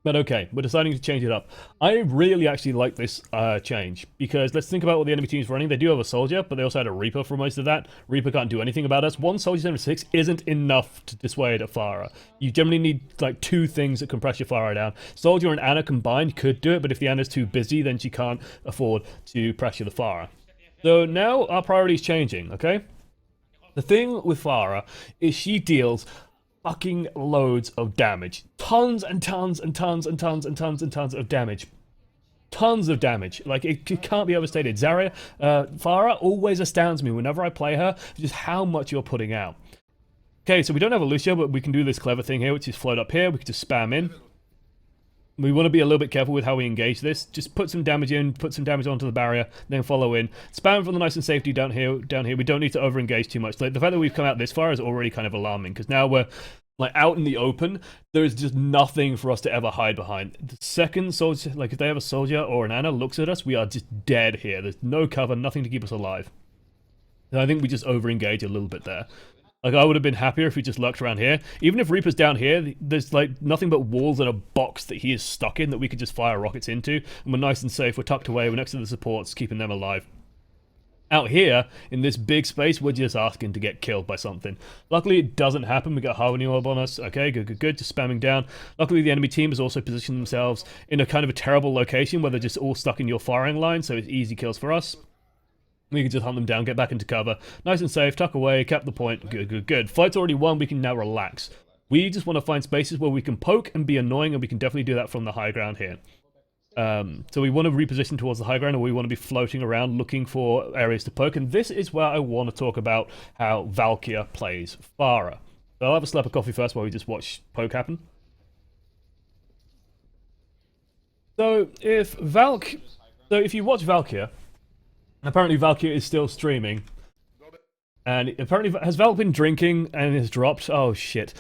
But okay, we're deciding to change it up. I really actually like this change, because let's think about what the enemy team's running. They do have a soldier, but they also had a Reaper for most of that. Reaper can't do anything about us. One soldier 7-6 isn't enough to dissuade a Pharah. You generally need like two things that can press your Pharah down. Soldier and Anna combined could do it, but if the Anna's too busy, then she can't afford to pressure the Pharah. So now our priority is changing, okay? The thing with Pharah is she deals fucking loads of damage. Tons and tons and tons and tons and tons and tons of damage. Tons of damage. Like, it can't be overstated. Pharah always astounds me whenever I play her, just how much you're putting out. Okay, so we don't have a Lucio, but we can do this clever thing here, which is float up here. We can just spam in. We want to be a little bit careful with how we engage this. Just put some damage in, put some damage onto the barrier, then follow in. Spam from the nice and safety down here. We don't need to over-engage too much. Like, the fact that we've come out this far is already kind of alarming, because now we're like out in the open. There is just nothing for us to ever hide behind. The second soldier, like if they have a soldier or an Anna looks at us, we are just dead here. There's no cover, nothing to keep us alive. And I think we just over-engage a little bit there. Like, I would have been happier if we just lurked around here. Even if Reaper's down here, there's like nothing but walls and a box that he is stuck in that we could just fire rockets into. And we're nice and safe, we're tucked away, we're next to the supports, keeping them alive. Out here, in this big space, we're just asking to get killed by something. Luckily, it doesn't happen. We got Harmony Orb on us. Okay, good. Just spamming down. Luckily, the enemy team has also positioned themselves in a kind of a terrible location where they're just all stuck in your firing line, so it's easy kills for us. We can just hunt them down, get back into cover. Nice and safe, tuck away, cap the point. Good. Fight's already won, we can now relax. We just want to find spaces where we can poke and be annoying, and we can definitely do that from the high ground here. So we want to reposition towards the high ground, or we want to be floating around looking for areas to poke, and this is where I want to talk about how Valkia plays Pharah. So I'll have a slap of coffee first while we just watch poke happen. So if you watch Valkia, apparently Valkia is still streaming, and apparently has Valk been drinking and has dropped? Oh shit,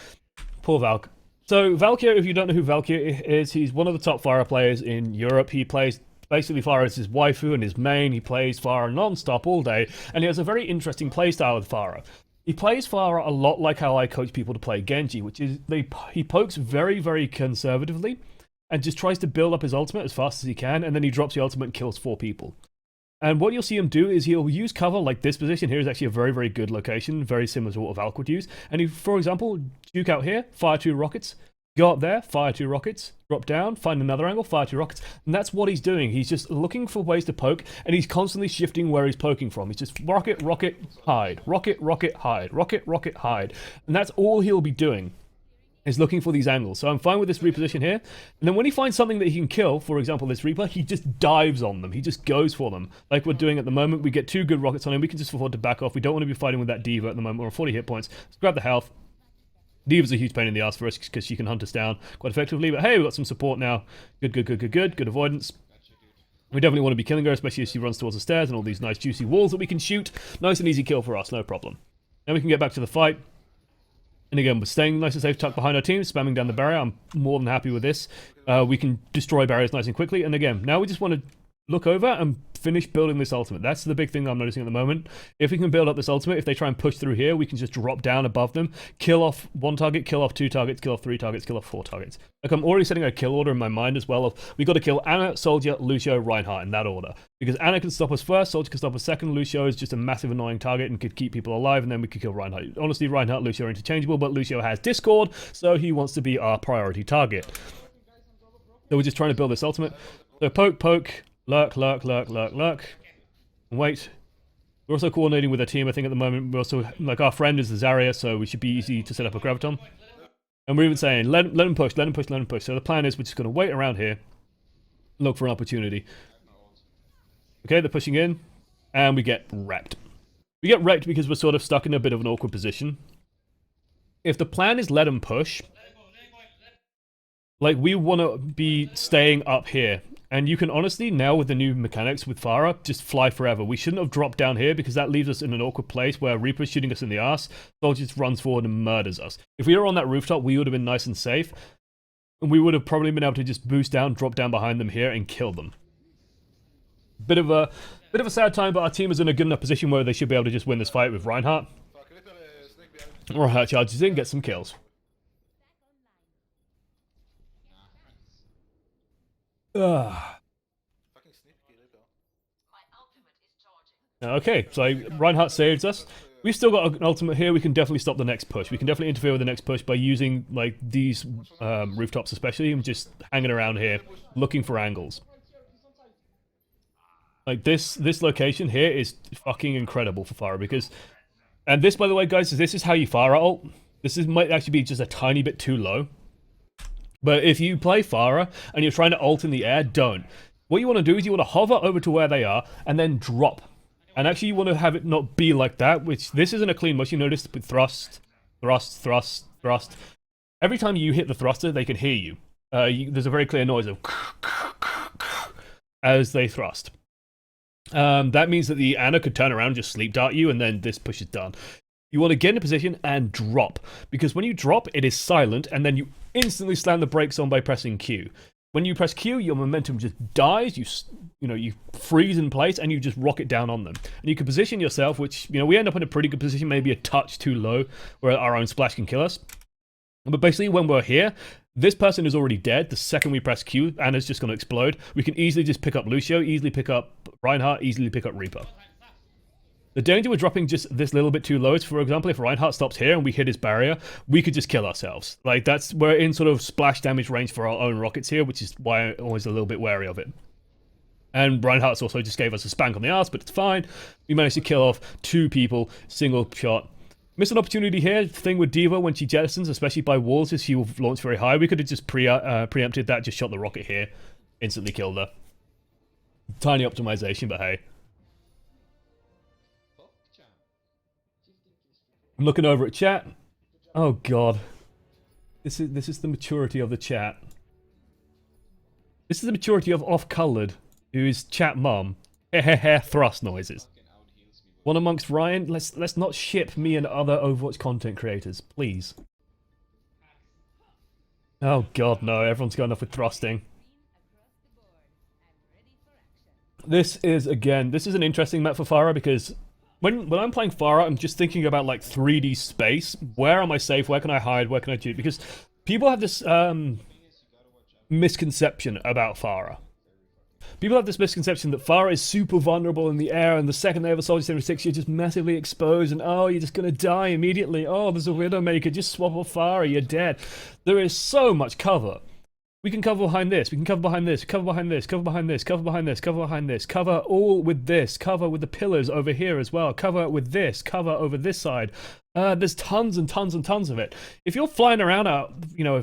poor Valk. So Valkia, if you don't know who Valkia is, he's one of the top Pharah players in Europe. He plays basically Pharah as his waifu and his main. He plays Pharah non-stop all day, and he has a very interesting playstyle with Pharah. He plays Pharah a lot like how I coach people to play Genji, which is he pokes very, very conservatively and just tries to build up his ultimate as fast as he can, and then he drops the ultimate and kills 4 people. And what you'll see him do is he'll use cover like this position here is actually a very, very good location, very similar to what Valk would use. And he, for example, juke out here, fire 2 rockets, go up there, fire 2 rockets, drop down, find another angle, fire 2 rockets. And that's what he's doing. He's just looking for ways to poke, and he's constantly shifting where he's poking from. He's just rocket, hide, rocket, hide, rocket, hide. And that's all he'll be doing, is looking for these angles. So I'm fine with this reposition here. And then when he finds something that he can kill, for example this Reaper, he just dives on them. He just goes for them. Like we're doing at the moment. We get 2 good rockets on him. We can just afford to back off. We don't want to be fighting with that Diva at the moment. We're on 40 hit points. Let's grab the health. Diva's a huge pain in the ass for us because she can hunt us down quite effectively. But hey, we've got some support now. Good. Good avoidance. We definitely want to be killing her, especially as she runs towards the stairs and all these nice juicy walls that we can shoot. Nice and easy kill for us, no problem. Now we can get back to the fight. And again, we're staying nice and safe, tucked behind our team, spamming down the barrier. I'm more than happy with this. We can destroy barriers nice and quickly. And again, now we just want to look over and finish building this ultimate. That's the big thing I'm noticing at the moment. If we can build up this ultimate, if they try and push through here, we can just drop down above them, kill off 1 target, kill off 2 targets, kill off 3 targets, kill off 4 targets. Like, I'm already setting a kill order in my mind as well of, we got to kill Anna, Soldier, Lucio, Reinhardt in that order. Because Anna can stop us first, Soldier can stop us second, Lucio is just a massive annoying target and could keep people alive, and then we could kill Reinhardt. Honestly, Reinhardt and Lucio are interchangeable, but Lucio has Discord, so he wants to be our priority target. So we're just trying to build this ultimate. So poke, lurk. Wait. We're also coordinating with our team, I think, at the moment. We're also, like, our friend is the Zarya, so we should be easy to set up a Graviton. And we're even saying, let him push. So the plan is we're just going to wait around here, look for an opportunity. Okay, they're pushing in, and we get wrecked. We get wrecked because we're sort of stuck in a bit of an awkward position. If the plan is let him push, like, we want to be staying up here. And you can honestly, now with the new mechanics with Pharah, just fly forever. We shouldn't have dropped down here because that leaves us in an awkward place where Reaper's shooting us in the ass, Soldier just runs forward and murders us. If we were on that rooftop, we would have been nice and safe. And we would have probably been able to just boost down, drop down behind them here, and kill them. Bit of a sad time, but our team is in a good enough position where they should be able to just win this fight with Reinhardt. Reinhardt charges in, gets some kills. Ugh. Okay, so Reinhardt saves us. We've still got an ultimate here. We can definitely stop the next push. We can definitely interfere with the next push by using like these rooftops especially, and just hanging around here, looking for angles. Like this location here is fucking incredible for Pharah because, and this by the way guys, this is how you Pharah ult. Might actually be just a tiny bit too low. But if you play Pharah and you're trying to ult in the air, don't. What you want to do is you want to hover over to where they are and then drop. And actually you want to have it not be like that, which this isn't a clean motion. You notice with thrust, thrust, thrust, thrust. Every time you hit the thruster, they can hear you. There's a very clear noise of as they thrust. That means that the Ana could turn around and just sleep dart you, and then this push is done. You want to get in a position and drop, because when you drop, it is silent, and then you instantly slam the brakes on by pressing Q. When you press Q, your momentum just dies, you freeze in place, and you just rocket down on them. And you can position yourself, which, we end up in a pretty good position, maybe a touch too low, where our own splash can kill us. But basically, when we're here, this person is already dead. The second we press Q, Anna's just going to explode. We can easily just pick up Lucio, easily pick up Reinhardt, easily pick up Reaper. The danger with dropping just this little bit too low is, for example, if Reinhardt stops here and we hit his barrier, we could just kill ourselves. Like, we're in sort of splash damage range for our own rockets here, which is why I'm always a little bit wary of it. And Reinhardt's also just gave us a spank on the ass, but it's fine. We managed to kill off 2 people, single shot. Missed an opportunity here. Thing with D.Va when she jettisons, especially by walls, is she will launch very high. We could have just preempted that, just shot the rocket here, instantly killed her. Tiny optimization, but hey. I'm looking over at chat. Oh god. This is the maturity of the chat. This is the maturity of Off-Colored, who is chat mum. Hehehe thrust noises. One amongst Ryan, let's not ship me and other Overwatch content creators, please. Oh god, no, everyone's going off with thrusting. This is an interesting map for Pharah because when I'm playing Pharah, I'm just thinking about like 3D space. Where am I safe? Where can I hide? Where can I shoot? Because people have this misconception about Pharah. People have this misconception that Pharah is super vulnerable in the air, and the second they have a Soldier 76, you're just massively exposed, and oh, you're just gonna die immediately. Oh, there's a Widowmaker, just swap off Pharah, you're dead. There is so much cover. We can cover behind this, we can cover behind this, cover behind this, cover behind this, cover behind this, cover behind this, cover all with this, cover with the pillars over here as well, cover with this, cover over this side. There's tons and tons and tons of it. If you're flying around out,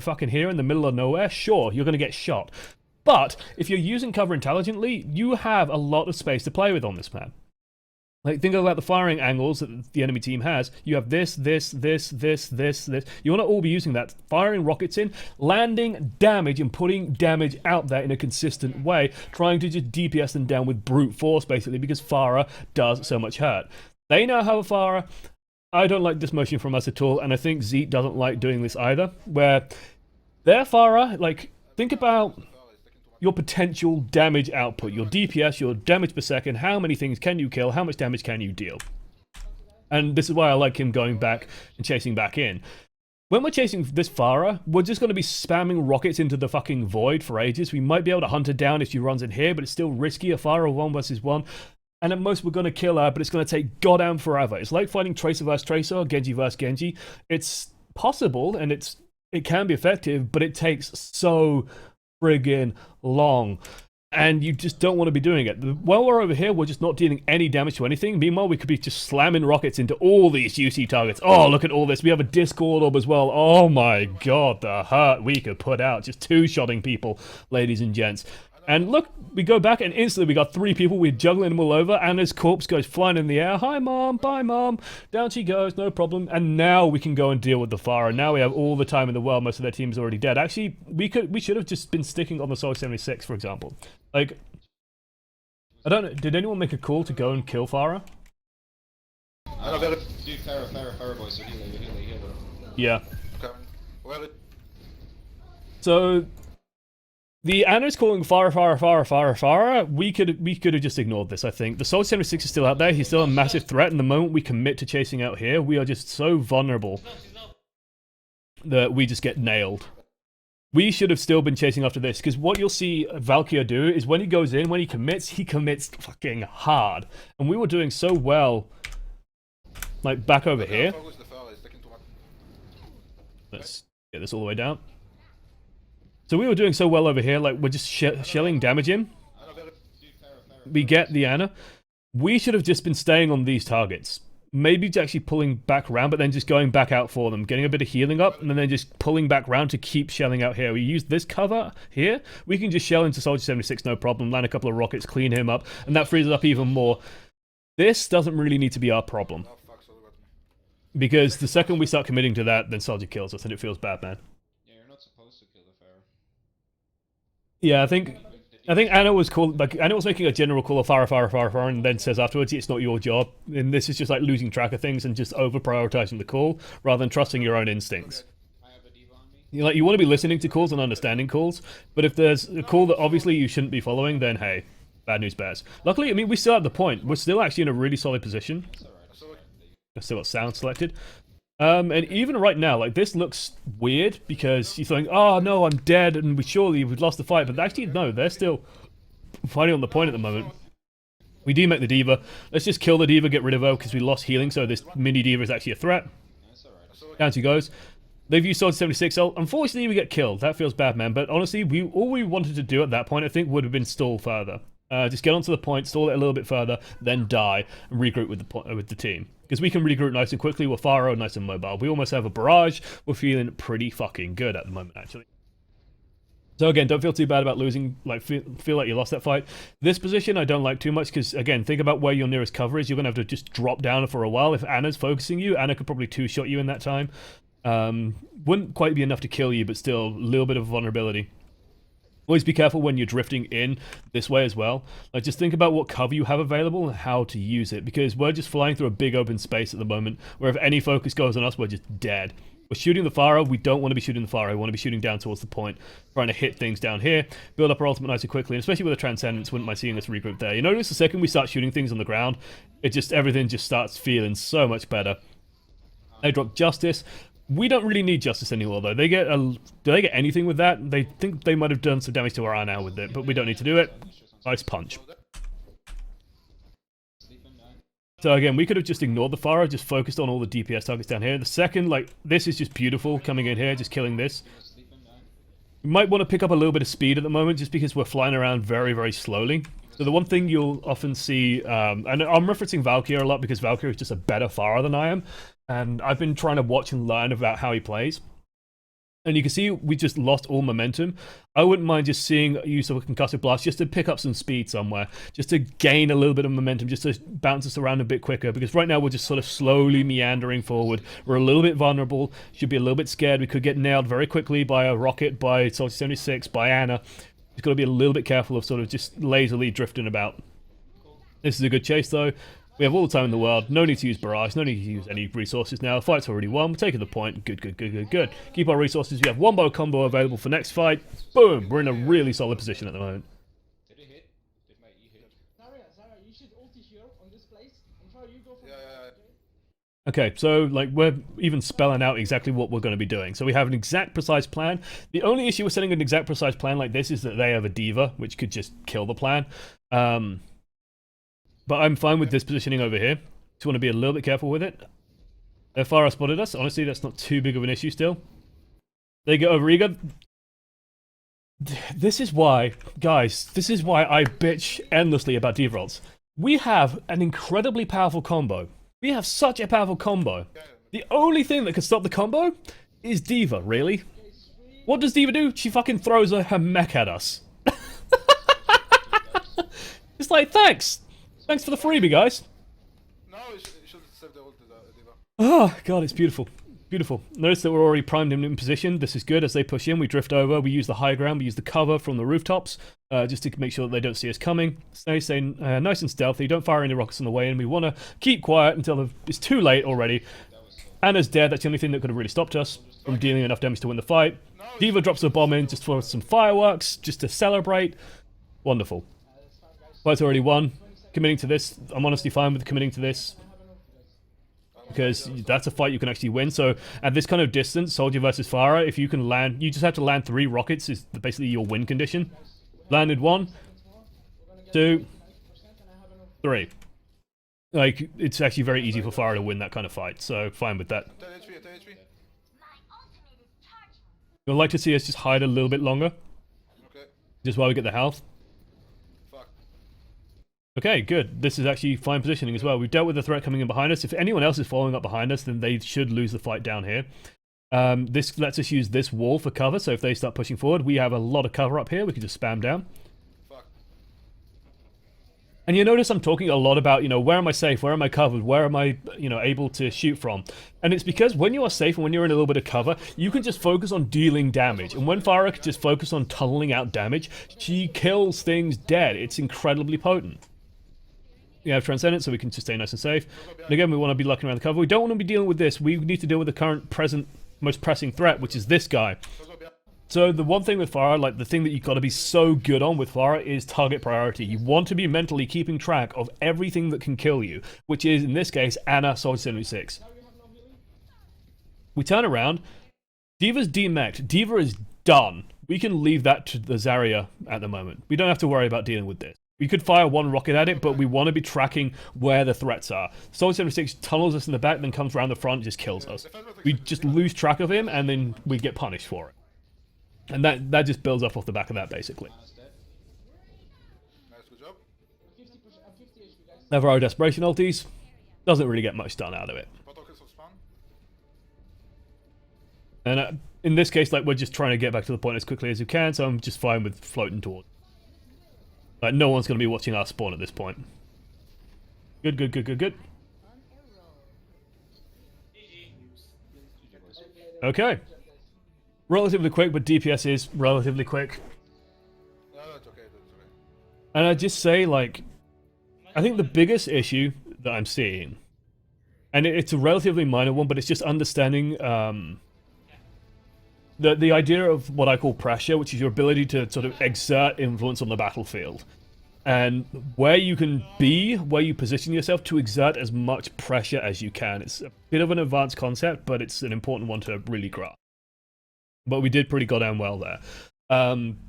fucking here in the middle of nowhere, sure, you're gonna get shot. But if you're using cover intelligently, you have a lot of space to play with on this map. Like, think about the firing angles that the enemy team has. You have this. You want to all be using that. Firing rockets in, landing damage, and putting damage out there in a consistent way, trying to just DPS them down with brute force, basically, because Pharah does so much hurt. They now have a Pharah. I don't like this motion from us at all, and I think Zeke doesn't like doing this either, where their Pharah, like, think about your potential damage output, your DPS, your damage per second, how many things can you kill, how much damage can you deal. And this is why I like him going back and chasing back in. When we're chasing this Pharah, we're just going to be spamming rockets into the fucking void for ages. We might be able to hunt her down if she runs in here, but it's still risky, a Pharah 1 versus 1. And at most we're going to kill her, but it's going to take goddamn forever. It's like fighting Tracer versus Tracer, Genji versus Genji. It's possible, and it can be effective, but it takes so friggin' long, and you just don't want to be doing it. While we're over here, we're just not dealing any damage to anything. Meanwhile, we could be just slamming rockets into all these juicy targets. Oh, look at all this. We have a Discord orb as well. Oh my god, the hurt we could put out just two-shotting people, ladies and gents. And look, we go back and instantly we got 3 people. We're juggling them all over. Anna's corpse goes flying in the air. Hi, mom. Bye, mom. Down she goes. No problem. And now we can go and deal with the Pharah. Now we have all the time in the world. Most of their team is already dead. Actually, we should have just been sticking on the Soldier 76, for example. Like, I don't know. Did anyone make a call to go and kill Pharah? I don't know. Dude, Pharah boys. So healer. Yeah. Okay. Well, so the Anna's calling Pharah. We could have just ignored this, I think. The Soldier 76 is still out there. He's still a massive threat, and the moment we commit to chasing out here, we are just so vulnerable that we just get nailed. We should have still been chasing after this, because what you'll see Valkia do is when he goes in, when he commits fucking hard. And we were doing so well, like, back over here. Let's get this all the way down. So we were doing so well over here, like, we're just shelling damage in. We get the Ana. We should have just been staying on these targets. Maybe actually pulling back around, but then just going back out for them. Getting a bit of healing up, and then just pulling back around to keep shelling out here. We use this cover here. We can just shell into Soldier 76, no problem. Land a couple of rockets, clean him up, and that frees it up even more. This doesn't really need to be our problem. Because the second we start committing to that, then Soldier kills us, and it feels bad, man. Yeah, you're not supposed to kill the Pharah. Yeah, I think Ana was called, like, Ana was making a general call of Pharah, and then says afterwards, it's not your job. And this is just like losing track of things and just over-prioritizing the call, rather than trusting your own instincts. I have a diva on me. You want to be listening to calls and understanding calls, but if there's a call that obviously you shouldn't be following, then hey, bad news bears. Luckily, I mean, we still have the point. We're still actually in a really solid position. That's alright. I've still got sound selected. And even right now, like, this looks weird because you think, oh no, I'm dead and we've lost the fight, but actually no, they're still fighting on the point at the moment. We do make the diva. Let's just kill the diva, get rid of her because we lost healing, so this mini diva is actually a threat. That's alright. Down she goes. They've used Soldier 76. So unfortunately, we get killed. That feels bad, man. But honestly, all we wanted to do at that point, I think, would have been stall further. Just get onto the point, stall it a little bit further, then die, and regroup with the team. Because we can regroup nice and quickly. We're Pharah, nice and mobile. We almost have a barrage. We're feeling pretty fucking good at the moment, actually. So again, don't feel too bad about losing, like, feel like you lost that fight. This position I don't like too much, because again, think about where your nearest cover is. You're going to have to just drop down for a while. If Ana's focusing you, Ana could probably two-shot you in that time. Wouldn't quite be enough to kill you, but still, a little bit of vulnerability. Always be careful when you're drifting in this way as well. Like, just think about what cover you have available and how to use it, because we're just flying through a big open space at the moment, where if any focus goes on us, we're just dead. We're shooting the Pharah. We don't want to be shooting the Pharah. We want to be shooting down towards the point, trying to hit things down here, build up our ultimate nice and quickly, and especially with a Transcendence, wouldn't mind seeing us regroup there. You notice the second we start shooting things on the ground, everything just starts feeling so much better. They drop Justice. We don't really need Justice anymore, though. Do they get anything with that? They think they might have done some damage to our now with it, but we don't need to do it. Nice punch. So again, we could have just ignored the Pharah, just focused on all the DPS targets down here. The second, like, this is just beautiful, coming in here, just killing this. We might want to pick up a little bit of speed at the moment, just because we're flying around very, very slowly. So the one thing you'll often see, and I'm referencing Valkia a lot, because Valkia is just a better Pharah than I am. And I've been trying to watch and learn about how he plays. And you can see we just lost all momentum. I wouldn't mind just seeing use of a concussive blast just to pick up some speed somewhere. Just to gain a little bit of momentum, just to bounce us around a bit quicker. Because right now we're just sort of slowly meandering forward. We're a little bit vulnerable, should be a little bit scared. We could get nailed very quickly by a rocket, by Soldier 76, by Ana. Just got to be a little bit careful of sort of just lazily drifting about. This is a good chase though. We have all the time in the world. No need to use barrage. No need to use any resources now. The fight's already won. We're taking the point. Good, good, good, good, good. Keep our resources. We have one bow combo available for next fight. Boom! We're in a really solid position at the moment. Did it hit? Did my E hit? Sarah, you should ulti here on this place. And try you go for Okay, so, like, we're even spelling out exactly what we're going to be doing. So we have an exact, precise plan. The only issue with setting an exact, precise plan like this is that they have a diva, which could just kill the plan. But I'm fine with this positioning over here. Just want to be a little bit careful with it. Their Pharah spotted us. Honestly, that's not too big of an issue still. They get over eager. This is why, guys, this is why I bitch endlessly about diva ults. We have an incredibly powerful combo. We have such a powerful combo. The only thing that can stop the combo is diva, really. What does diva do? She fucking throws her mech at us. It's like, thanks. Thanks for the freebie, guys. No, you should save the ult, Diva. Oh, God, it's beautiful. Beautiful. Notice that we're already primed him in position. This is good. As they push in, we drift over. We use the high ground. We use the cover from the rooftops just to make sure that they don't see us coming. Stay nice and stealthy. Don't fire any rockets on the way in. We want to keep quiet until it's too late already. Ana's dead. That's the only thing that could have really stopped us from dealing enough damage to win the fight. Diva drops a bomb in just for some fireworks, just to celebrate. Wonderful. Fight's already won. Committing to this. I'm honestly fine with committing to this. because that's a fight you can actually win. So at this kind of distance, Soldier versus Pharah, if you can land, you just have to land 3 rockets is basically your win condition. Landed 1, 2, 3. Like, it's actually very easy for Pharah to win that kind of fight, so fine with that. 10 HP, 10 HP. You'd like to see us just hide a little bit longer, Okay. just while we get the health. Fuck. Okay, good. This is actually fine positioning as well. We've dealt with the threat coming in behind us. If anyone else is following up behind us, then they should lose the fight down here. This lets us use this wall for cover, so if they start pushing forward, we have a lot of cover up here. We can just spam down. Fuck. And you notice I'm talking a lot about, where am I safe? Where am I covered? Where am I, able to shoot from? And it's because when you are safe and when you're in a little bit of cover, you can just focus on dealing damage. And when Pharah can just focus on tunneling out damage, she kills things dead. It's incredibly potent. We have Transcendent, so we can just stay nice and safe. And again, we want to be looking around the cover. We don't want to be dealing with this. We need to deal with the current, present, most pressing threat, which is this guy. So the one thing with Pharah, like the thing that you've got to be so good on with Pharah is target priority. You want to be mentally keeping track of everything that can kill you, which is, in this case, Anna, Soldier 76. We turn around. D.Va's demeched. D.Va is done. We can leave that to the Zarya at the moment. We don't have to worry about dealing with this. We could fire 1 rocket at it, but we want to be tracking where the threats are. Soldier 76 tunnels us in the back, then comes around the front and just kills us. We just lose track of him, and then we get punished for it. And that just builds up off the back of that, basically. Nice, good job. 50 HP, guys. Never our desperation ultis. Doesn't really get much done out of it. Protocol spawn. And in this case, like, we're just trying to get back to the point as quickly as we can, so I'm just fine with floating towards. Like, no one's going to be watching our spawn at this point. Good, good, good, good, good. Okay. Relatively quick, but DPS is relatively quick. No, that's okay, that's okay. And I just say, like, I think the biggest issue that I'm seeing, and it's a relatively minor one, but it's just understanding the idea of what I call pressure, which is your ability to sort of exert influence on the battlefield. And where you can be, where you position yourself to exert as much pressure as you can. It's a bit of an advanced concept, but it's an important one to really grasp. But we did pretty goddamn well there.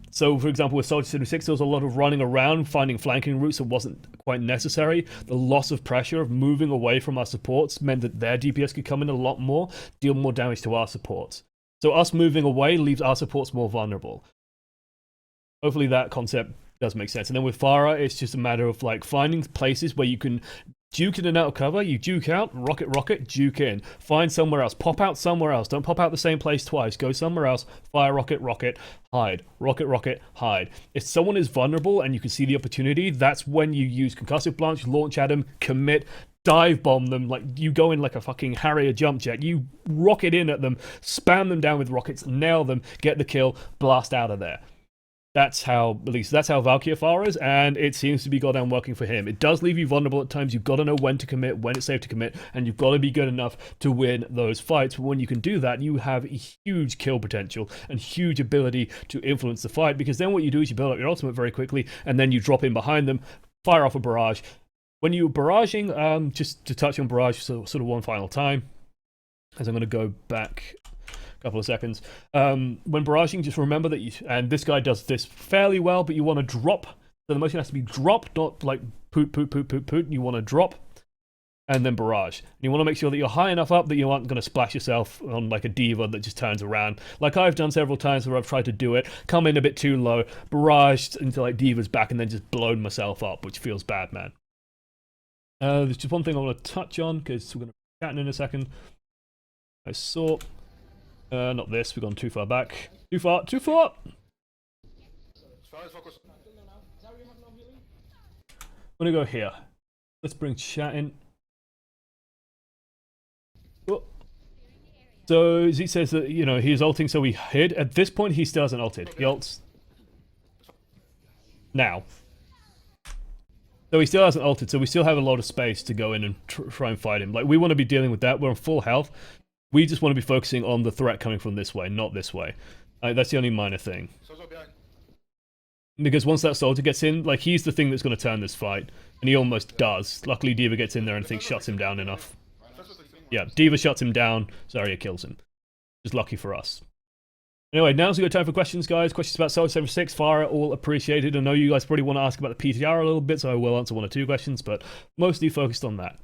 So, for example, with Soldier 76, there was a lot of running around, finding flanking routes that wasn't quite necessary. The loss of pressure of moving away from our supports meant that their DPS could come in a lot more, deal more damage to our supports. So us moving away leaves our supports more vulnerable. Hopefully that concept does make sense. And then with Pharah, it's just a matter of like finding places where you can duke in and out of cover. You duke out, rocket, duke in. Find somewhere else. Pop out somewhere else. Don't pop out the same place twice. Go somewhere else. Fire rocket, hide. Rocket, hide. If someone is vulnerable and you can see the opportunity, that's when you use concussive blanch, launch at them, commit, dive bomb them. Like, you go in like a fucking Harrier jump jet. You rocket in at them, spam them down with rockets, nail them, get the kill, blast out of there. That's how, at least that's how Valkia fires, and it seems to be goddamn working for him. It does leave you vulnerable at times. You've got to know when to commit, when it's safe to commit, and you've got to be good enough to win those fights. But when you can do that, you have huge kill potential and huge ability to influence the fight, because then what you do is you build up your ultimate very quickly, and then you drop in behind them, fire off a barrage. When you're barraging, just to touch on barrage sort of one final time, as I'm going to go back couple of seconds. When barraging, just remember that and this guy does this fairly well, but you want to drop. So the motion has to be drop, not like poot. You want to drop and then barrage. And you want to make sure that you're high enough up that you aren't going to splash yourself on like a D.Va that just turns around. Like I've done several times where I've tried to do it, come in a bit too low, barraged into like D.Va's back, and then just blown myself up, which feels bad, man. There's just one thing I want to touch on, because we're going to be chatting in a second. I saw... not this, we've gone too far back. Too far! As far as focus. I'm gonna go here. Let's bring chat in. Oh. So Z says that, he's ulting, so we hid. At this point, he still hasn't ulted. He ults now. So he still hasn't ulted, so we still have a lot of space to go in and try and fight him. Like, we want to be dealing with that. We're on full health. We just want to be focusing on the threat coming from this way, not this way. That's the only minor thing. Because once that soldier gets in, like, he's the thing that's going to turn this fight. And he almost does. Luckily, D.Va gets in there and I think shuts him down enough. Yeah, D.Va shuts him down, Zarya kills him. Just lucky for us. Anyway, now's a good time for questions, guys. Questions about Soldier 76, Pharah, all appreciated. I know you guys probably want to ask about the PTR a little bit, so I will answer 1 or 2 questions, but mostly focused on that.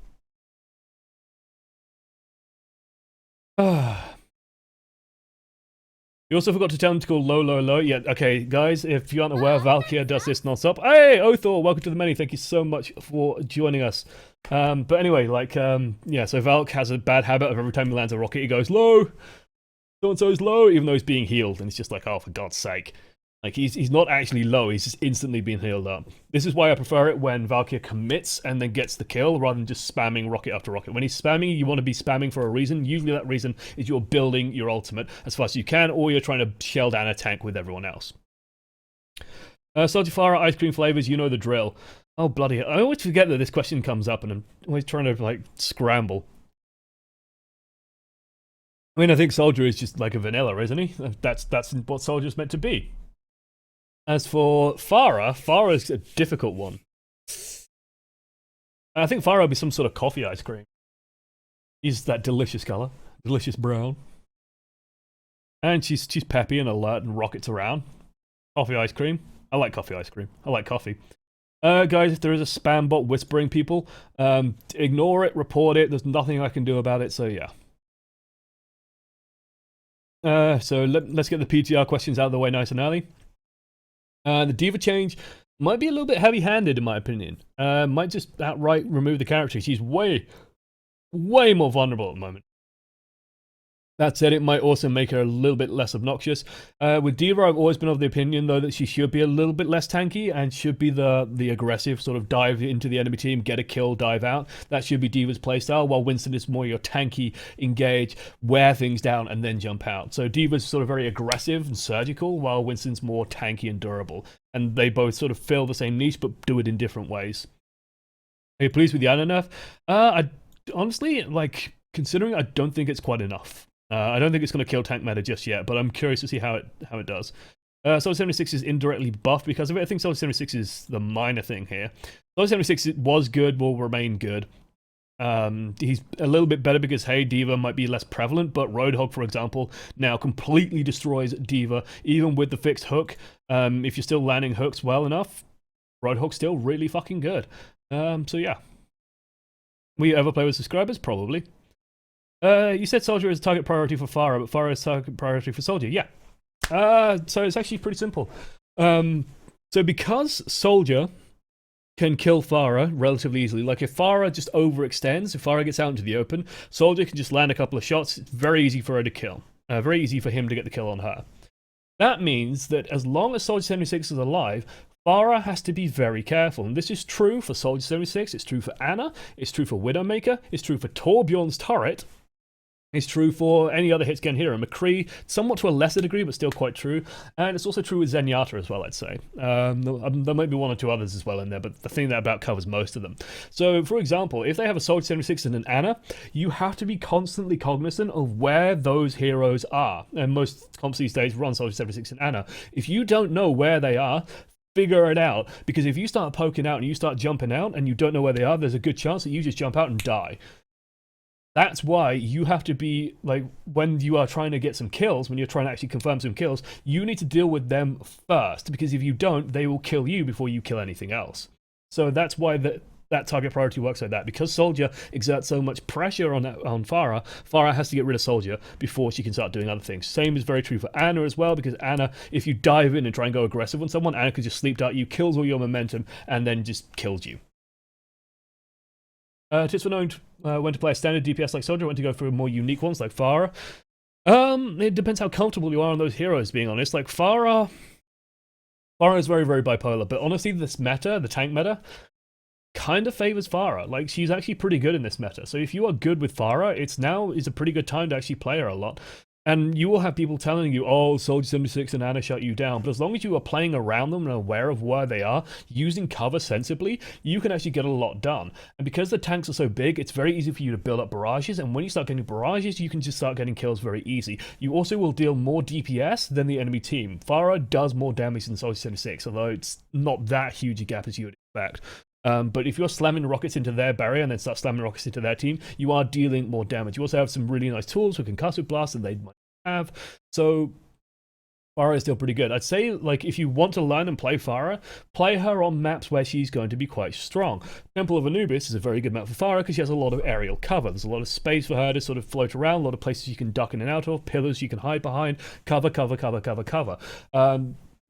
You also forgot to tell him to call low, low, low. Yeah, okay, guys, if you aren't aware, Valkia does this non-stop. Hey, Othor, welcome to the many. Thank you so much for joining us. But anyway, like, yeah, so Valk has a bad habit of every time he lands a rocket, he goes, low! So-and-so is low, even though he's being healed, and it's just like, oh, for God's sake. Like, he's not actually low, he's just instantly being healed up. This is why I prefer it when Valkia commits and then gets the kill, rather than just spamming rocket after rocket. When he's spamming, you want to be spamming for a reason. Usually that reason is you're building your ultimate as fast as you can, or you're trying to shell down a tank with everyone else. Soldier Pharah, ice cream flavors, you know the drill. Oh, bloody hell. I always forget that this question comes up, and I'm always trying to, like, scramble. I mean, I think Soldier is just like a vanilla, isn't he? That's what Soldier's meant to be. As for Pharah, Farah's a difficult one. I think Pharah would be some sort of coffee ice cream. He's that delicious color, delicious brown. And she's peppy and alert and rockets around. Coffee ice cream. I like coffee ice cream. I like coffee. Guys, if there is a spam bot whispering people, ignore it, report it. There's nothing I can do about it, so yeah. So let's get the PTR questions out of the way nice and early. The D.Va change might be a little bit heavy-handed in my opinion. Might just outright remove the character. She's way more vulnerable at the moment. That said, it might also make her a little bit less obnoxious. With D.Va, I've always been of the opinion, though, that she should be a little bit less tanky and should be the aggressive sort of dive into the enemy team, get a kill, dive out. That should be D.Va's playstyle, while Winston is more your tanky, engage, wear things down, and then jump out. So D.Va's sort of very aggressive and surgical, while Winston's more tanky and durable. And they both sort of fill the same niche, but do it in different ways. Are you pleased with the Ana nerf? I honestly, like, considering I don't think it's quite enough. I don't think it's going to kill tank meta just yet, but I'm curious to see how it does. Soldier 76 is indirectly buffed because of it. I think Soldier 76 is the minor thing here. Soldier 76 was good, will remain good. He's a little bit better because, hey, D.Va might be less prevalent, but Roadhog, for example, now completely destroys D.Va, even with the fixed hook. If you're still landing hooks well enough, Roadhog's still really fucking good. So yeah. Will you ever play with subscribers? Probably. You said Soldier is target priority for Pharah, but Pharah is target priority for Soldier. Yeah. So it's actually pretty simple. So because Soldier can kill Pharah relatively easily, like if Pharah just overextends, if Pharah gets out into the open, Soldier can just land a couple of shots. It's very easy for her to kill. Very easy for him to get the kill on her. That means that as long as Soldier 76 is alive, Pharah has to be very careful, and this is true for Soldier 76, it's true for Ana, it's true for Widowmaker, it's true for Torbjorn's turret, it's true for any other hits hero. McCree, somewhat to a lesser degree, but still quite true. And it's also true with Zenyatta as well, I'd say. There might be 1 or 2 others as well in there, but the thing that about covers most of them. So, for example, if they have a Soldier 76 and an Ana, you have to be constantly cognizant of where those heroes are. And most comps these days run Soldier 76 and Ana. If you don't know where they are, figure it out. Because if you start poking out and you start jumping out and you don't know where they are, there's a good chance that you just jump out and die. That's why you have to be, like, when you are trying to get some kills, when you're trying to actually confirm some kills, you need to deal with them first, because if you don't, they will kill you before you kill anything else. So that's why that target priority works like that. Because Soldier exerts so much pressure on Pharah, Pharah has to get rid of Soldier before she can start doing other things. Same is very true for Ana as well, because Ana, if you dive in and try and go aggressive on someone, Ana can just sleep dart you, kills all your momentum, and then just kills you. Tips for knowing when to play a standard DPS like Soldier, when to go for more unique ones like Pharah. It depends how comfortable you are on those heroes, being honest. Like Pharah is very, very bipolar, but honestly, this meta, the tank meta, kind of favors Pharah. Like, she's actually pretty good in this meta. So if you are good with Pharah, it's a pretty good time to actually play her a lot. And you will have people telling you, oh, Soldier 76 and Ana shut you down. But as long as you are playing around them and aware of where they are, using cover sensibly, you can actually get a lot done. And because the tanks are so big, it's very easy for you to build up barrages. And when you start getting barrages, you can just start getting kills very easy. You also will deal more DPS than the enemy team. Pharah does more damage than Soldier 76, although it's not that huge a gap as you would expect. But if you're slamming rockets into their barrier and then start slamming rockets into their team, you are dealing more damage. You also have some really nice tools with concussive blast that they might have. So Pharah is still pretty good. I'd say, like, if you want to learn and play Pharah, play her on maps where she's going to be quite strong. Temple of Anubis is a very good map for Pharah because she has a lot of aerial cover. There's a lot of space for her to sort of float around, a lot of places you can duck in and out of, pillars you can hide behind, cover.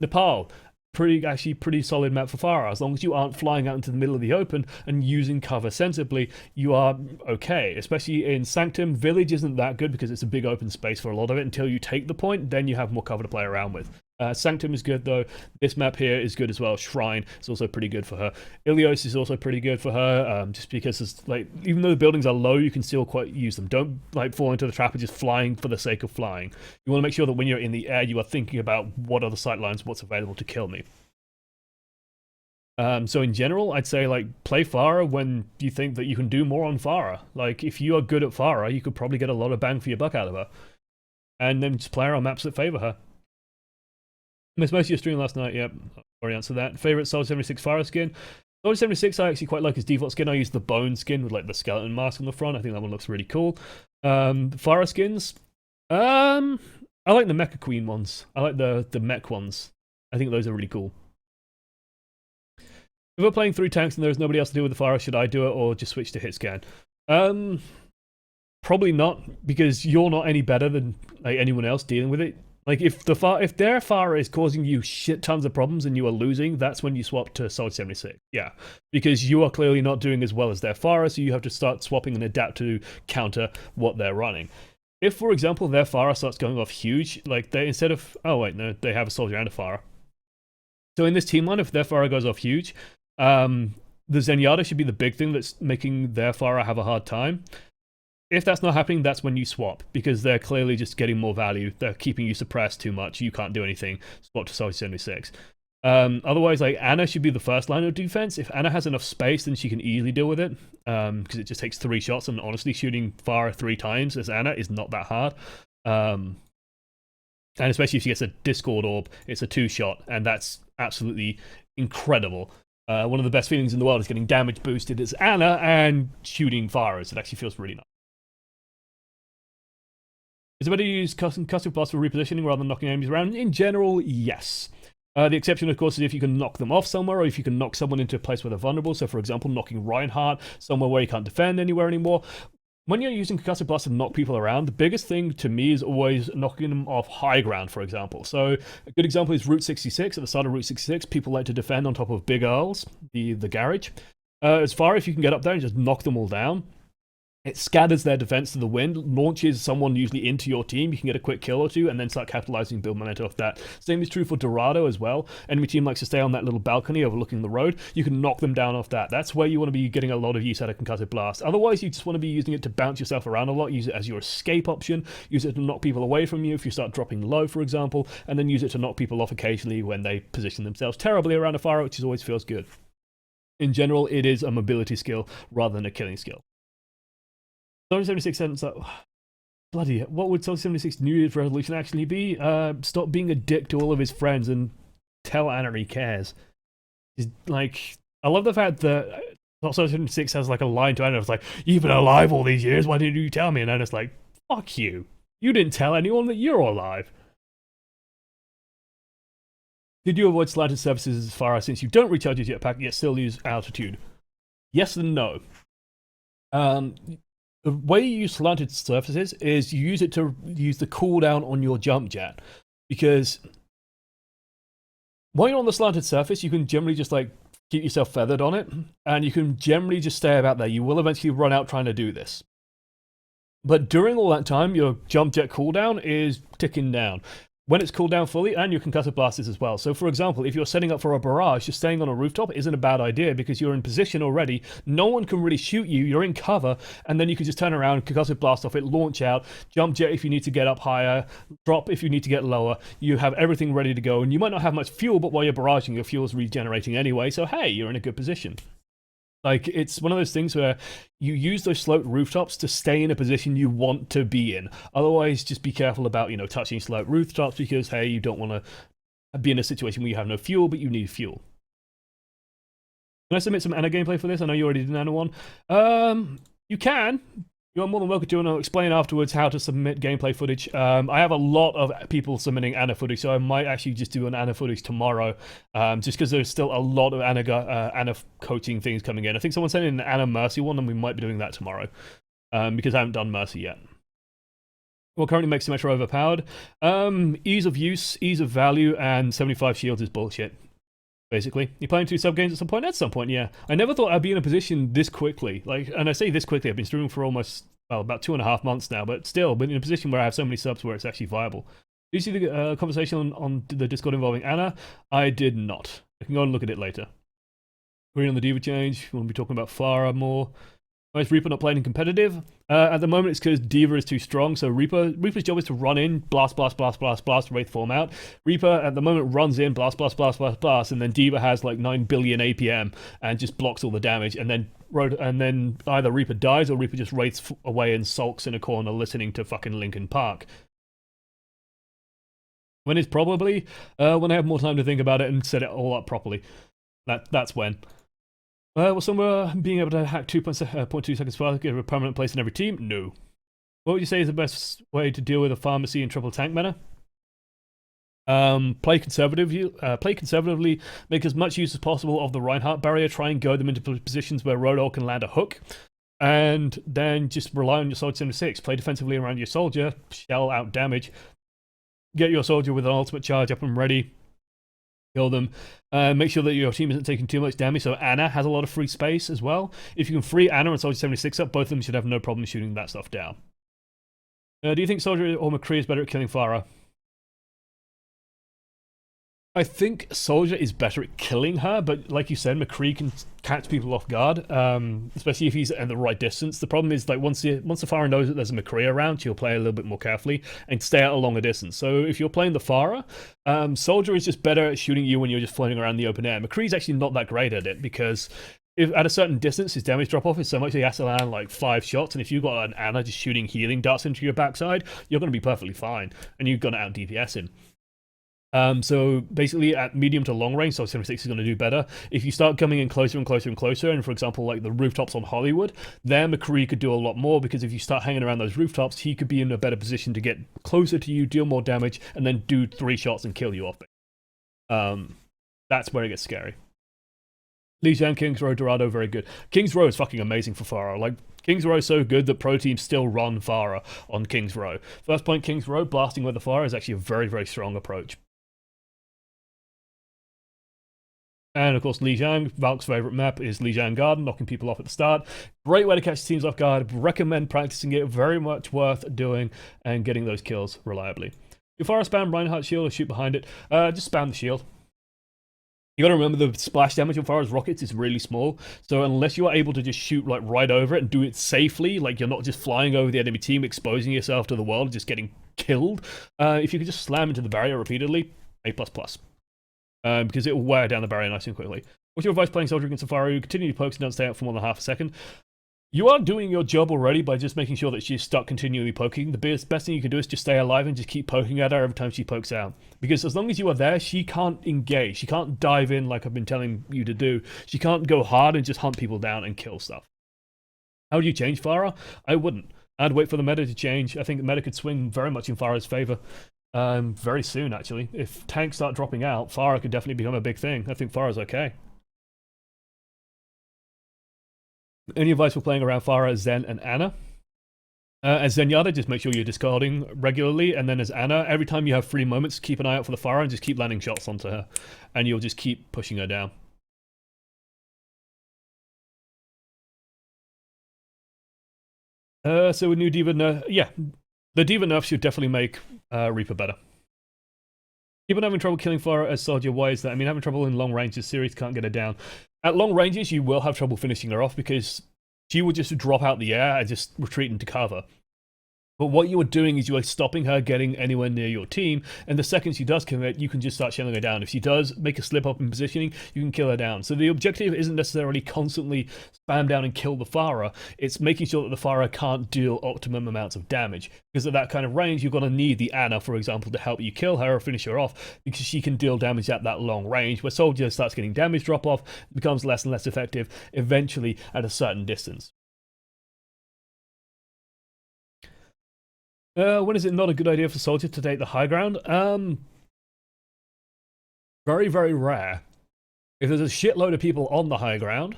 Nepal, pretty solid map for Pharah. As long as you aren't flying out into the middle of the open and using cover sensibly, you are okay. Especially in Sanctum, Village isn't that good because it's a big open space for a lot of it until you take the point, then you have more cover to play around with. Sanctum is good though. This map here is good as well. Shrine is also pretty good for her. Ilios is also pretty good for her, just because it's like, even though the buildings are low, you can still quite use them. Don't like fall into the trap of just flying for the sake of flying. You want to make sure that when you're in the air, you are thinking about what are the sight lines, what's available to kill me. So in general, I'd say, like, play Pharah when you think that you can do more on Pharah. Like, if you are good at Pharah, you could probably get a lot of bang for your buck out of her. And then just play her on maps that favor her. Missed most of your stream last night, yep. Already answered that. Favorite Soldier 76 Pharah skin? Soldier 76 I actually quite like his default skin. I use the bone skin with, like, the skeleton mask on the front. I think that one looks really cool. Pharah skins? I like the Mecha Queen ones. I like the mech ones. I think those are really cool. If we're playing 3 tanks and there's nobody else to deal with the Pharah, should I do it or just switch to hit scan? Probably not, because you're not any better than, like, anyone else dealing with it. Like, if their Pharah is causing you shit tons of problems and you are losing, that's when you swap to Soldier 76. Yeah, because you are clearly not doing as well as their Pharah, so you have to start swapping and adapt to counter what they're running. If, for example, their Pharah starts going off huge, like, they instead of... Oh, wait, no, they have a Soldier and a Pharah. So in this team line, if their Pharah goes off huge, the Zenyatta should be the big thing that's making their Pharah have a hard time. If that's not happening, that's when you swap, because they're clearly just getting more value. They're keeping you suppressed too much. You can't do anything. Swap to Soldier 76. Otherwise, like, Ana should be the first line of defense. If Ana has enough space, then she can easily deal with it, because it just takes 3 shots, and honestly, shooting Pharah 3 times as Ana is not that hard. And especially if she gets a Discord Orb, it's a 2-shot, and that's absolutely incredible. One of the best feelings in the world is getting damage boosted as Ana and shooting Pharahs. It actually feels really nice. Is it better to use concussive blast for repositioning rather than knocking enemies around? In general, yes. The exception, of course, is if you can knock them off somewhere, or if you can knock someone into a place where they're vulnerable. So, for example, knocking Reinhardt somewhere where he can't defend anywhere anymore. When you're using concussive blast to knock people around, the biggest thing to me is always knocking them off high ground, for example. So a good example is Route 66. At the start of Route 66, people like to defend on top of Big Earls, the garage. As far as you can get up there and just knock them all down, it scatters their defense to the wind, launches someone usually into your team. You can get a quick kill or 2, and then start capitalizing and build momentum off that. Same is true for Dorado as well. Enemy team likes to stay on that little balcony overlooking the road. You can knock them down off that. That's where you want to be getting a lot of use out of concussive blast. Otherwise, you just want to be using it to bounce yourself around a lot. Use it as your escape option. Use it to knock people away from you if you start dropping low, for example. And then use it to knock people off occasionally when they position themselves terribly around a Pharah, which always feels good. In general, it is a mobility skill rather than a killing skill. Soldier 76 sentence that... Bloody, what would Soldier 76 New Year's resolution actually be? Stop being a dick to all of his friends and tell Ana he cares. It's like, I love the fact that Soldier 76 has like a line to Ana. It's like, you've been alive all these years, why didn't you tell me? And Ana's like, fuck you. You didn't tell anyone that you're alive. Did you avoid slanted surfaces as far as since you don't recharge your jetpack yet still lose altitude? Yes and no. The way you use slanted surfaces is you use it to use the cooldown on your jump jet. Because while you're on the slanted surface, you can generally just like keep yourself feathered on it, and you can generally just stay about there. You will eventually run out trying to do this. But during all that time, your jump jet cooldown is ticking down. When it's cooled down fully, and your concussive blast is as well. So for example, if you're setting up for a barrage, just staying on a rooftop isn't a bad idea because you're in position already. No one can really shoot you, you're in cover, and then you can just turn around, concussive blast off it, launch out, jump jet if you need to get up higher, drop if you need to get lower. You have everything ready to go, and you might not have much fuel, but while you're barraging, your fuel's regenerating anyway, so hey, you're in a good position. Like, it's one of those things where you use those sloped rooftops to stay in a position you want to be in. Otherwise, just be careful about, touching sloped rooftops because, hey, you don't want to be in a situation where you have no fuel, but you need fuel. Can I submit some Ana gameplay for this? I know you already did an Ana one. You can. You're more than welcome to, and I'll explain afterwards how to submit gameplay footage. I have a lot of people submitting Ana footage, so I might actually just do an Ana footage tomorrow, just because there's still a lot of Ana coaching things coming in. I think someone sent in an Ana Mercy one, and we might be doing that tomorrow, because I haven't done Mercy yet. What currently makes Symmetra overpowered? Ease of use, ease of value, and 75 shields is bullshit. Basically, you're playing 2 sub games at some point. At some point, yeah. I never thought I'd be in a position this quickly. Like, and I say this quickly. I've been streaming for almost about 2.5 months now, but still, been in a position where I have so many subs where it's actually viable. Did you see the conversation on the Discord involving Ana? I did not. I can go and look at it later. We're on the Diva change. We want to be talking about Pharah more. Why is Reaper not playing competitive? At the moment, it's because Diva is too strong. So Reaper's job is to run in, blast, Wraith form out. Reaper at the moment runs in, blast, and then Diva has like 9 billion APM and just blocks all the damage. And then either Reaper dies or Reaper just wraiths away and sulks in a corner listening to fucking Linkin Park. When is probably when I have more time to think about it and set it all up properly. That's when. Will somewhere being able to hack 2.2 seconds faster give a permanent place in every team? No. What would you say is the best way to deal with a pharmacy and triple tank mana? Play conservatively, make as much use as possible of the Reinhardt barrier, try and goad them into positions where Rodol can land a hook, and then just rely on your Soldier 76. Play defensively around your soldier, shell out damage, get your soldier with an ultimate charge up and ready, kill them. Make sure that your team isn't taking too much damage, so Ana has a lot of free space as well. If you can free Ana and Soldier 76 up, both of them should have no problem shooting that stuff down. Do you think Soldier or McCree is better at killing Pharah? I think Soldier is better at killing her, but like you said, McCree can catch people off guard, especially if he's at the right distance. The problem is, like, once the Pharah knows that there's a McCree around, she'll play a little bit more carefully and stay at a longer distance. So if you're playing the Pharah, Soldier is just better at shooting you when you're just floating around the open air. McCree's actually not that great at it, because if at a certain distance his damage drop off is so much he has to land like 5 shots, and if you've got an Ana just shooting healing darts into your backside, you're going to be perfectly fine, and you're going to out DPS him. So basically at medium to long range, Soldier 76 is going to do better. If you start coming in closer and closer, and for example like the rooftops on Hollywood, then McCree could do a lot more, because if you start hanging around those rooftops, he could be in a better position to get closer to you, deal more damage, and then do 3 shots and kill you off. That's where it gets scary. Lee Zhang, King's Row, Dorado, very good. King's Row is fucking amazing for Pharah. Like, King's Row is so good that pro teams still run Pharah on King's Row. First point, King's Row, blasting with the Pharah is actually a very, very strong approach. And of course, Lijiang, Valk's favourite map is Lijiang Garden, knocking people off at the start. Great way to catch teams off guard. Recommend practicing it. Very much worth doing and getting those kills reliably. If I spam Reinhardt shield or shoot behind it, just spam the shield. You gotta remember the splash damage on Pharah's rockets is really small, so unless you are able to just shoot like right over it and do it safely, like you're not just flying over the enemy team, exposing yourself to the world and just getting killed, if you could just slam into the barrier repeatedly, A++. Because it will wear down the barrier nice and quickly. What's your advice playing Soldier against Pharah who continue to pokes and don't stay out for more than half a second? You are doing your job already by just making sure that she's stuck continually poking. The best thing you can do is just stay alive and just keep poking at her every time she pokes out. Because as long as you are there, she can't engage. She can't dive in like I've been telling you to do. She can't go hard and just hunt people down and kill stuff. How would you change Pharah? I wouldn't. I'd wait for the meta to change. I think the meta could swing very much in Pharah's favor. Very soon, actually. If tanks start dropping out, Pharah could definitely become a big thing. I think Pharah's okay. Any advice for playing around Pharah, Zen, and Ana? As Zenyatta, just make sure you're discarding regularly, and then as Ana, every time you have free moments, keep an eye out for the Pharah and just keep landing shots onto her, and you'll just keep pushing her down. So a new Diva nerf, yeah, the Diva nerf should definitely make Reaper better. Keep on having trouble killing Pharah as Soldier. Why is that? I mean, having trouble in long ranges, series can't get her down. At long ranges, you will have trouble finishing her off because she will just drop out the air and just retreat into cover. But what you are doing is you are stopping her getting anywhere near your team, and the second she does commit, you can just start shelling her down. If she does make a slip up in positioning, you can kill her down. So the objective isn't necessarily constantly spam down and kill the Pharah, it's making sure that the Pharah can't deal optimum amounts of damage. Because at that kind of range, you're going to need the Ana, for example, to help you kill her or finish her off, because she can deal damage at that long range, where Soldier starts getting damage drop off, becomes less and less effective, eventually at a certain distance. When is it not a good idea for Soldier to take the high ground? Very, very rare. If there's a shitload of people on the high ground,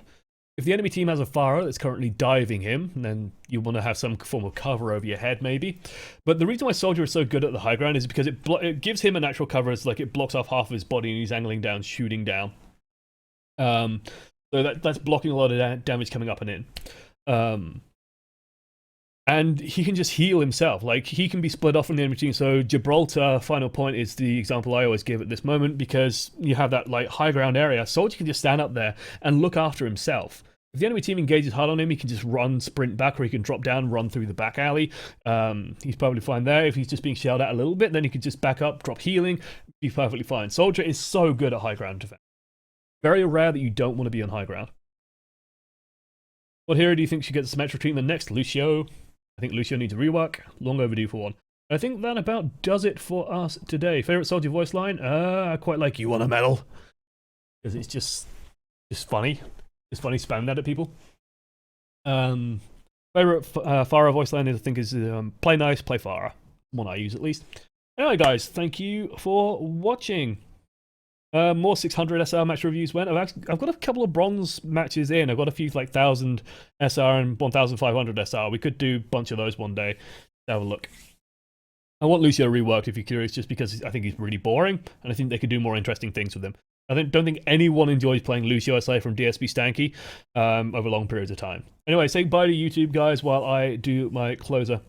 if the enemy team has a Pharah that's currently diving him, then you want to have some form of cover over your head, maybe. But the reason why Soldier is so good at the high ground is because it gives him a natural cover. It's like it blocks off half of his body and he's angling down, shooting down. So that's blocking a lot of damage coming up and in. And he can just heal himself. Like, he can be split off from the enemy team. So Gibraltar, final point, is the example I always give at this moment, because you have that like high ground area. Soldier can just stand up there and look after himself. If the enemy team engages hard on him, he can just run, sprint back, or he can drop down, run through the back alley. He's probably fine there. If he's just being shelled out a little bit, then he can just back up, drop healing, be perfectly fine. Soldier is so good at high ground defense. Very rare that you don't want to be on high ground. What hero do you think should get the symmetric treatment next? Lucio. I think Lucio needs a rework. Long overdue for one. I think that about does it for us today. Favorite Soldier voice line? I quite like "You Want a Medal," because it's just funny. It's funny spamming that at people. Favorite Pharah voice line I think is "Play nice, play Pharah." One I use at least. Anyway, guys, thank you for watching. More 600 SR match reviews went. I've got a couple of bronze matches in. I've got a few like 1000 SR and 1500 SR. We could do a bunch of those one day. Have a look. I want Lucio reworked if you're curious, just because I think he's really boring, and I think they could do more interesting things with him. I don't think anyone enjoys playing Lucio aside from DSP Stanky over long periods of time. Anyway, say bye to YouTube, guys, while I do my closer.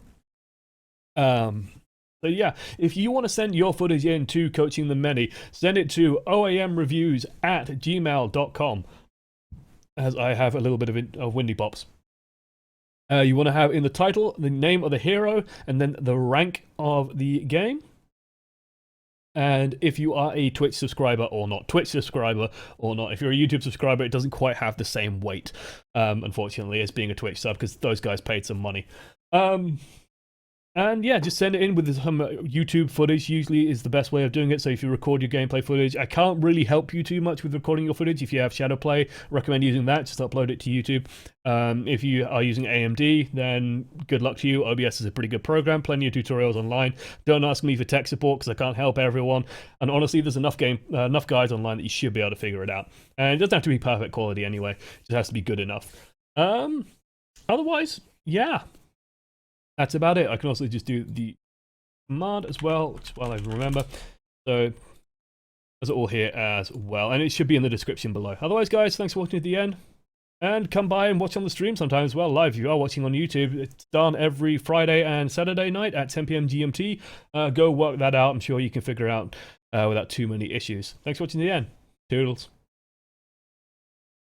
So yeah, if you want to send your footage in to Coaching the Many, send it to oamreviews@gmail.com, as I have a little bit of windy pops. You want to have in the title the name of the hero and then the rank of the game. And if you are a Twitch subscriber or not, if you're a YouTube subscriber, it doesn't quite have the same weight, unfortunately, as being a Twitch sub, because those guys paid some money. And yeah, just send it in with some YouTube footage, usually is the best way of doing it. So if you record your gameplay footage, I can't really help you too much with recording your footage. If you have Shadowplay, recommend using that, just upload it to YouTube. If you are using AMD, then good luck to you. OBS is a pretty good program, plenty of tutorials online. Don't ask me for tech support, because I can't help everyone. And honestly, there's enough guys online that you should be able to figure it out. And it doesn't have to be perfect quality anyway, it just has to be good enough. Otherwise, yeah. That's about it. I can also just do the command as well, while I remember. So, that's all here as well. And it should be in the description below. Otherwise, guys, thanks for watching to the end. And come by and watch on the stream sometimes as well, live. If you are watching on YouTube, it's done every Friday and Saturday night at 10 PM GMT. Go work that out. I'm sure you can figure it out without too many issues. Thanks for watching to the end. Toodles.